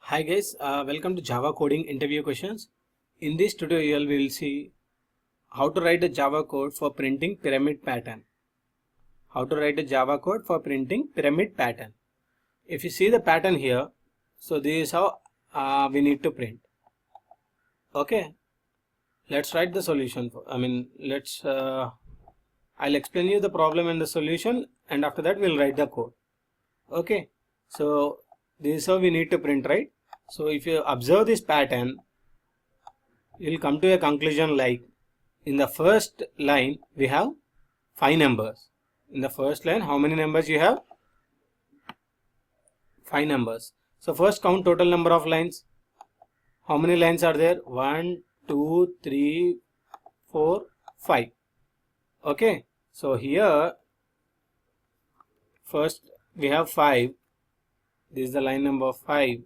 Hi guys, welcome to Java coding interview questions. In this tutorial we will see how to write a Java code for printing pyramid pattern. How to write a Java code for printing pyramid pattern. If you see the pattern here, so this is how we need to print. Okay, let's write the solution. I'll explain you the problem and the solution, and after that we'll write the code. Okay, so this is how we need to print, right? So if you observe this pattern, you'll come to a conclusion like in the first line we have 5 numbers. In the first line, how many numbers you have? 5 numbers. So first count total number of lines. How many lines are there? 1, 2, 3, 4, 5. Okay. So here first we have 5. This is the line number 5.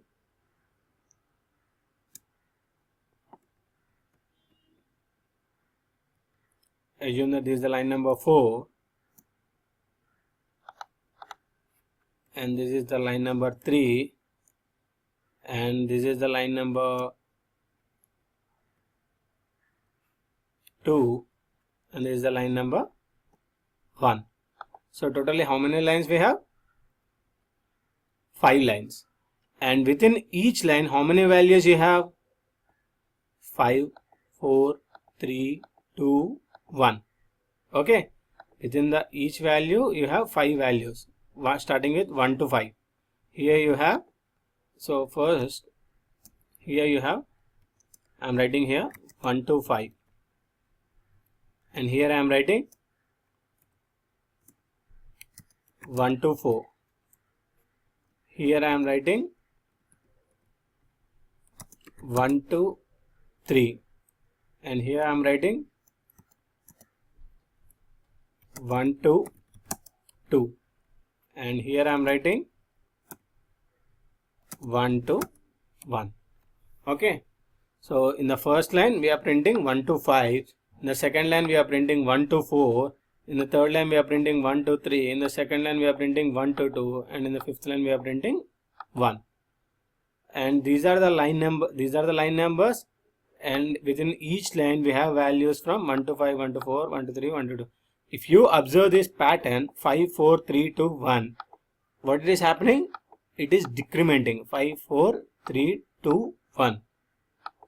Assume that this is the line number 4. And this is the line number 3. And this is the line number 2. And this is the line number 1. So totally how many lines we have? 5 lines. And within each line, how many values you have? 5, 4, 3, 2, 1. Okay. Within the each value, you have 5 values, starting with 1 to 5. Here you have, so first, here you have, I am writing here 1 to 5. And here I am writing 1 to 4. Here I am writing 1 to 3. And here I am writing 1 to 2. And here I am writing 1 to 1. Okay. So in the first line we are printing 1 to 5. In the second line we are printing 1 to 4. In the third line we are printing 1 to 3. In the second line we are printing 1 to 2. And in the fifth line we are printing 1. And these are the line numbers. And within each line we have values from 1 to 5, 1 to 4, 1 to 3, 1 to 2. If you observe this pattern 5, 4, 3, 2, 1, what is happening? It is decrementing 5, 4, 3, 2, 1.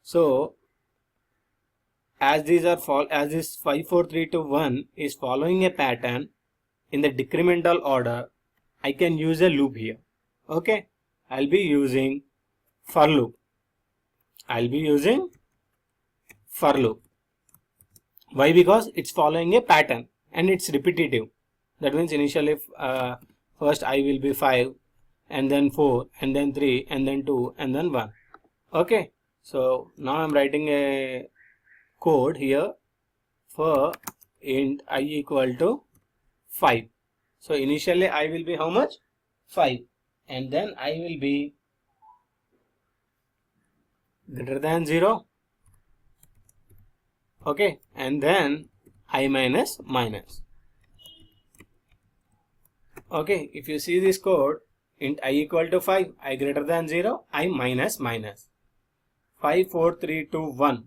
So as this 5, 4, 3, 2, 1 is following a pattern in the decremental order, I can use a loop here. Okay, I'll be using for loop. Why? Because it's following a pattern and it's repetitive. That means initially first I will be 5, and then 4, and then 3, and then 2, and then 1. Okay, so now I'm writing a code here for int I equal to 5. So initially I will be how much? 5, and then I will be greater than 0. Okay, and then I minus minus. Okay, if you see this code, int I equal to 5, I greater than 0, I minus minus. 5, 4, 3, 2, 1.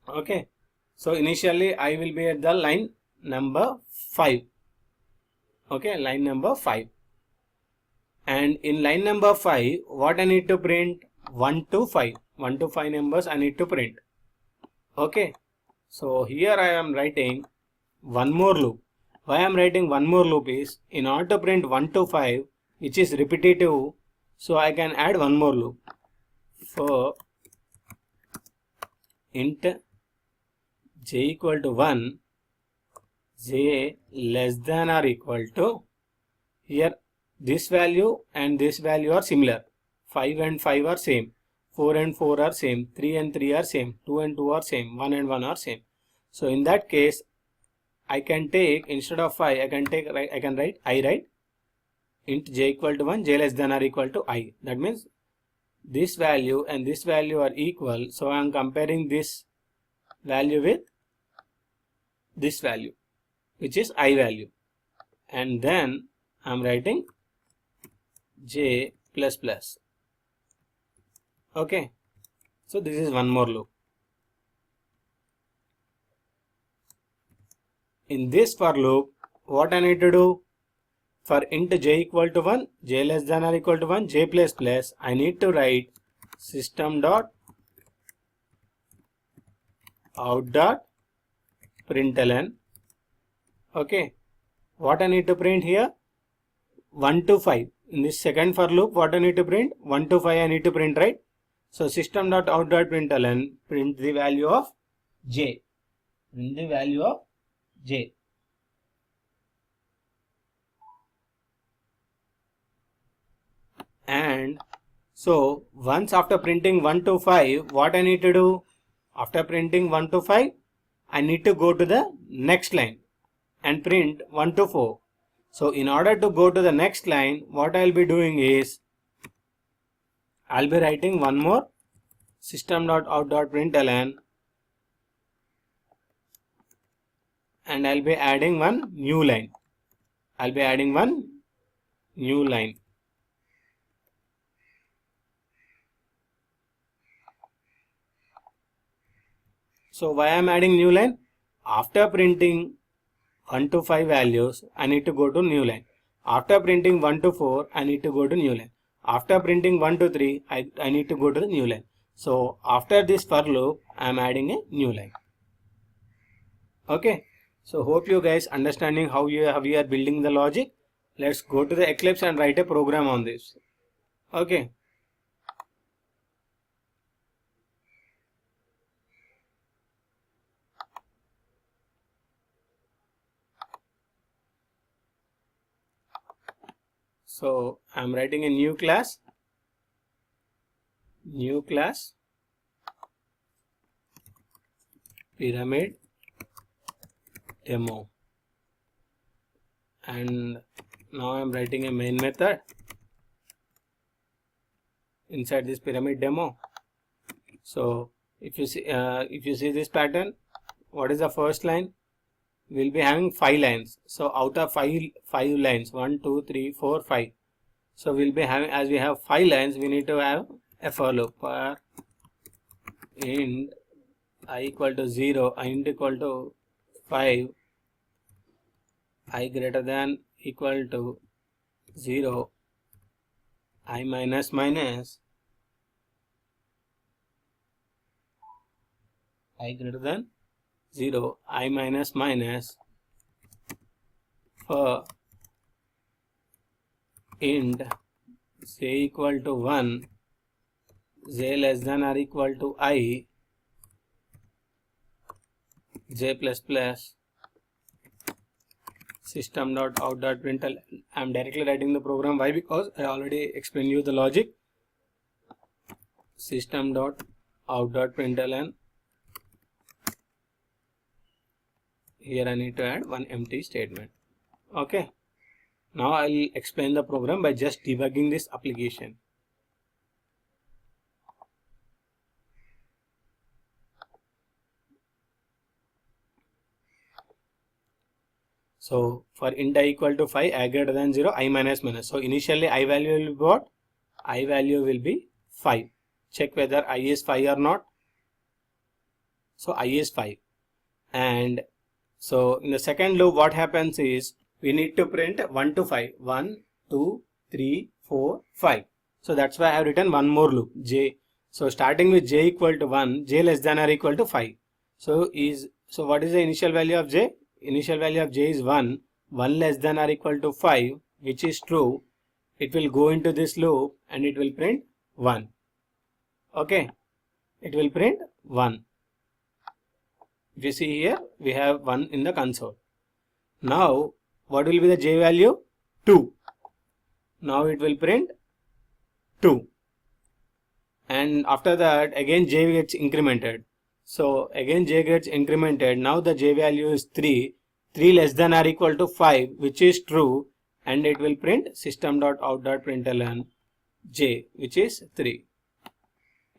Okay, so initially I will be at the line number 5. Okay, line number 5. And in line number 5, what I need to print? 1 to 5. 1 to 5 numbers I need to print. Okay, so here I am writing one more loop. Why I am writing one more loop is, in order to print 1 to 5, which is repetitive, so I can add one more loop. For int j equal to 1, j less than or equal to, here this value and this value are similar. 5 and 5 are same. 4 and 4 are same. 3 and 3 are same. 2 and 2 are same. 1 and 1 are same. So in that case, I can take, instead of 5, I can write int j equal to 1, j less than or equal to I. That means this value and this value are equal. So I am comparing this value with this value, which is I value. And then I am writing j plus plus. Okay, so this is one more loop. In this for loop, what I need to do? For int j equal to 1, j less than or equal to 1, j plus plus, I need to write system dot out dot println. Okay, what I need to print here? 1 to 5. In this second for loop, what I need to print? 1 to 5 I need to print, right? So system dot out dot println, print the value of j. Print the value of j. And so once after printing 1 to 5, what I need to do? After printing 1 to 5, I need to go to the next line and print 1 to 4. So in order to go to the next line, what I'll be doing is, I'll be writing one more system.out.println, and I'll be adding one new line. So why I'm adding new line? After printing 1 to 5 values, I need to go to new line. After printing 1 to 4, I need to go to new line. After printing 1 to 3, I need to go to the new line. So after this for loop, I am adding a new line. Okay. So hope you guys understanding how we are building the logic. Let's go to the Eclipse and write a program on this. Okay. So I'm writing a new class pyramid demo, and now I'm writing a main method inside this pyramid demo. So if you see this pattern, what is the first line? We'll be having 5 lines. So out of 5 lines, 1 2 3 4 5. So we'll be having, as we have 5 lines, we need to have a for loop. For int I equal to 0, int equal to 5, I greater than equal to 0, I minus minus, I greater than 0, I minus minus, for int j equal to 1, j less than or equal to I, j plus plus, system.out.println. I am directly writing the program. Why? Because I already explained you the logic. System.out.println. Here I need to add one empty statement. Okay. Now I'll explain the program by just debugging this application. So for int I equal to 5, I greater than 0, I minus minus. So initially I value will be what? I value will be 5. Check whether I is 5 or not. So I is 5. And so in the second loop, what happens is, we need to print 1 to 5. 1, 2, 3, 4, 5. So that's why I have written one more loop, j. So starting with j equal to 1, j less than or equal to 5. So what is the initial value of j? Initial value of j is 1. 1 less than or equal to 5, which is true. It will go into this loop and it will print 1. Okay. It will print 1. If you see here, we have 1 in the console. Now, what will be the j value? 2. Now it will print 2. And after that, again j gets incremented. So again j gets incremented. Now the j value is 3. 3 less than or equal to 5, which is true. And it will print system.out.println j, which is 3.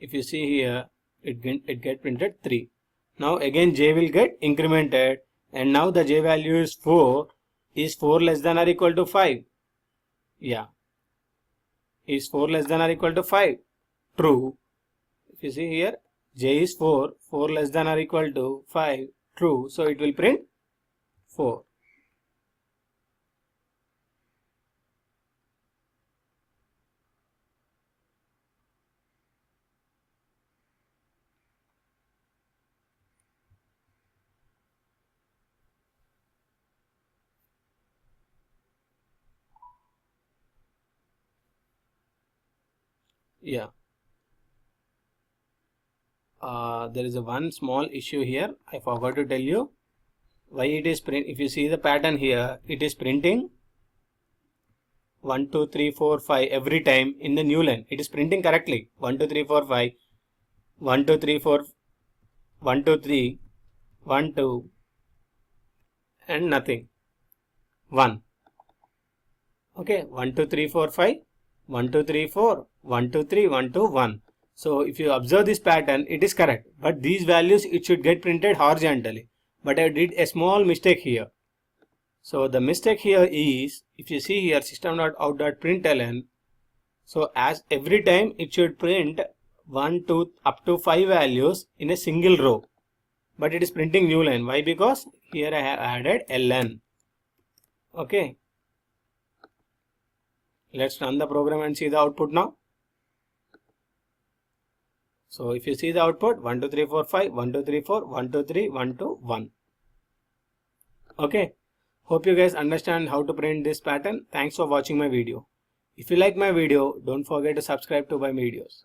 If you see here, it get printed 3. Now again j will get incremented, and now the j value is 4. Is 4 less than or equal to 5? Yeah. Is 4 less than or equal to 5? True. if you see here, j is 4, 4 less than or equal to 5, true. So it will print 4. Yeah. There is a one small issue here. I forgot to tell you why it is print. If you see the pattern here, it is printing 1, 2, 3, 4, 5 every time in the new line. It is printing correctly 1, 2, 3, 4, 5, 1, 2, 3, 4, 1, 2, 3, 1, 2, and nothing. 1. Okay, 1, 2, 3, 4, 5, 1, 2, 3, 4, 1, 2, 3, 1, 2, 1. So if you observe this pattern, it is correct. But these values, it should get printed horizontally. But I did a small mistake here. So the mistake here is, if you see here, system.out.println. So as every time it should print 1, 2, up to 5 values in a single row. But it is printing new line. Why? Because here I have added ln. Okay. Let's run the program and see the output now. So if you see the output, 1, 2, 3, 4, 5, 1, 2, 3, 4, 1, 2, 3, 1, 2, 1. Okay. Hope you guys understand how to print this pattern. Thanks for watching my video. If you like my video, don't forget to subscribe to my videos.